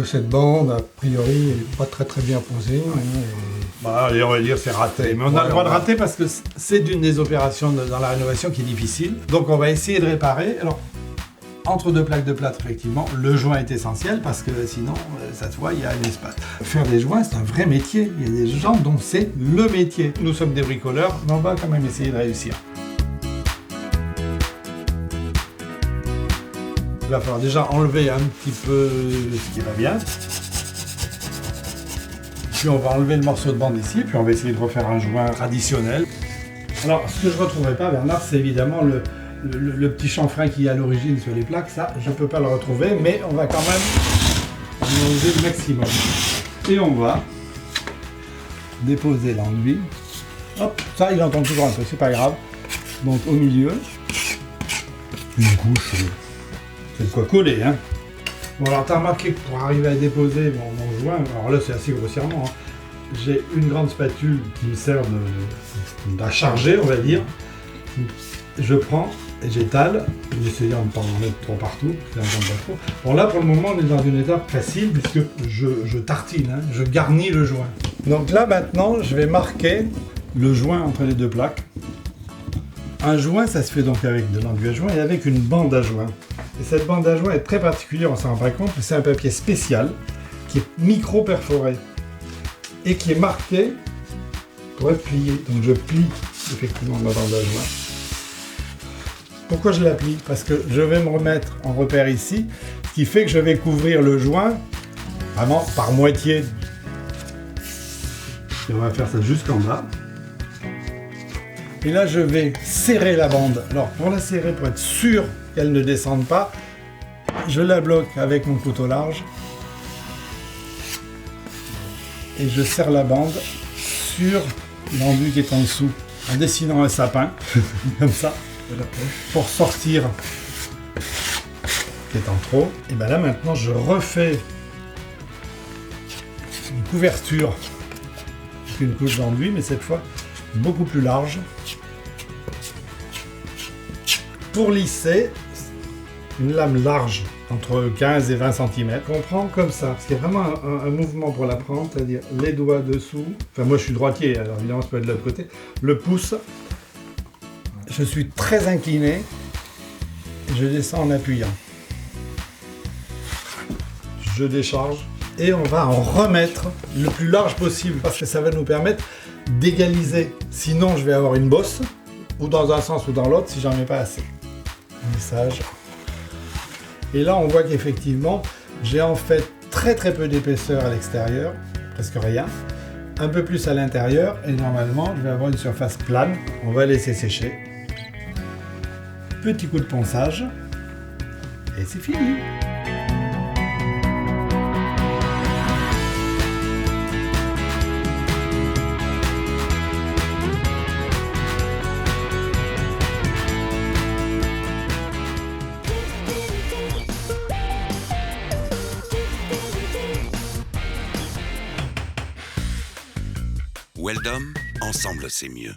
que cette bande, a priori, n'est pas très bien posée. Bah, allez, on va dire c'est raté. Mais on a le droit de rater parce que c'est d'une des opérations dans la rénovation qui est difficile. Donc on va essayer de réparer. Alors, entre deux plaques de plâtre, effectivement, le joint est essentiel parce que sinon, ça se voit, il y a un espace. Faire des joints, c'est un vrai métier. Il y a des gens dont c'est le métier. Nous sommes des bricoleurs, mais on va quand même essayer de réussir. Il va falloir déjà enlever un petit peu ce qui va bien. Puis on va enlever le morceau de bande ici, puis on va essayer de refaire un joint traditionnel. Alors, ce que je ne retrouverai pas, Bernard, c'est évidemment le petit chanfrein qui est à l'origine sur les plaques. Ça, je ne peux pas le retrouver, mais on va quand même en enlever le maximum. Et on va déposer l'enduit. Hop, ça, il entend toujours un peu, c'est pas grave. Donc, au milieu, une couche. C'est de quoi coller, hein. Bon, alors t'as remarqué que pour arriver à déposer mon joint, alors là c'est assez grossièrement, hein, j'ai une grande spatule qui me sert à charger, on va dire. Je prends et j'étale, essayant de ne pas en mettre trop partout, Bon là pour le moment on est dans une étape facile puisque je tartine, hein, je garnis le joint. Donc là maintenant je vais marquer le joint entre les deux plaques. Un joint, ça se fait donc avec de l'enduit à joint et avec une bande à joint. Et cette bande à joint est très particulière, on s'en rend pas compte, mais c'est un papier spécial qui est micro-perforé et qui est marqué pour être plié. Donc je plie effectivement ma bande à joint. Pourquoi je la plie? Parce que je vais me remettre en repère ici, ce qui fait que je vais couvrir le joint vraiment par moitié. Et on va faire ça jusqu'en bas. Et là, je vais serrer la bande. Alors, pour la serrer, pour être sûr qu'elle ne descende pas, je la bloque avec mon couteau large. Et je serre la bande sur l'enduit qui est en dessous, en dessinant un sapin, comme ça, pour sortir ce qui est en trop. Et bien là, maintenant, je refais une couverture avec une couche d'enduit, mais cette fois, beaucoup plus large. Pour lisser, une lame large, entre 15 et 20 cm. On prend comme ça, parce qu'il y a vraiment un mouvement pour la prendre, c'est-à-dire les doigts dessous. Enfin, moi je suis droitier, alors évidemment ça peut être de l'autre côté. Le pouce, je suis très incliné, et je descends en appuyant. Je décharge, et on va en remettre le plus large possible, parce que ça va nous permettre d'égaliser. Sinon, je vais avoir une bosse, ou dans un sens ou dans l'autre, si j'en mets pas assez. Message. Et là, on voit qu'effectivement, j'ai en fait très peu d'épaisseur à l'extérieur, presque rien, un peu plus à l'intérieur, et normalement, je vais avoir une surface plane. On va laisser sécher. Petit coup de ponçage, et c'est fini. Weldom, ensemble c'est mieux.